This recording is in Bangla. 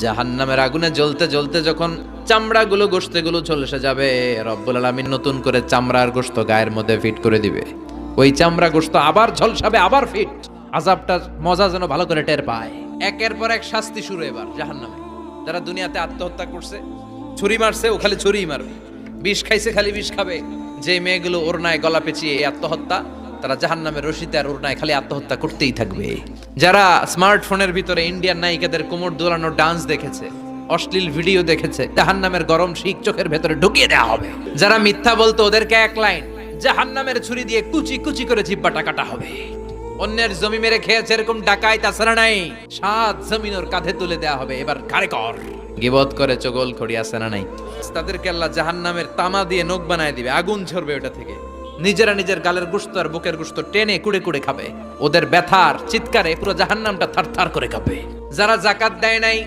জাহান্নামের আগুনে জ্বলতে জ্বলতে যখন চামড়াগুলো গোশতগুলো ঝলসে যাবে, রব্বুল আলামিন নতুন করে চামড়ার গোশত গায়ের মধ্যে ফিট করে দিবে। ওই চামড়া গোশত আবার ঝলসাবে, আবার ফিট। আযাবটার মজা যেন ভালো করে টের পায়। একের পর এক শাস্তি শুরু এবার জাহান্নামে। যারা দুনিয়াতে আত্মহত্যা করছে, ছুরি মারছে, ও খালি ছুরিই মারবে। বিষ খাইছে, খালি বিষ খাবে। যে মেয়েগুলো ওড়নায় গলা পেঁচিয়ে এই আত্মহত্যা, তারা জাহান্নামের রশিতে আর ওড়নায় খালি আত্মহত্যা করতেই থাকবে। যারা স্মার্টফোনের ভিতরে ইন্ডিয়ান নায়িকাদের কোমর দোলানো ডান্স দেখেছে, অশ্লীল ভিডিও দেখেছে, জাহান্নামের গরম শিক চোখের ভেতরে ঢুকিয়ে দেওয়া হবে। যারা মিথ্যা বলতো, ওদেরকে এক লাইন জাহান্নামের ছুরি দিয়ে কুচি কুচি করে জিহ্বাটা কাটা হবে। অন্যের জমি মেরে খেয়েছে এরকম ডাকাই তাছাড়া নাই, 7 জমিন ওর কাঁধে তুলে দেওয়া হবে। এবার ঘাড়ে কর। গিবত করে চগল খড়ি আছে না নাই? তাদেরকে আল্লাহ জাহান্নামের তামা দিয়ে নখ বানায় দিবে, আগুন ঝরবে ওটা থেকে। নিজেরা নিজের গালের গোশত আর বুকের গোশত টেনে কুড়ে কুড়ে খাবে। ওদের ব্যথার চিৎকারে পুরো জাহান্নামটা থারথার করে কাঁপবে। যারা যাকাত দেয় নাই,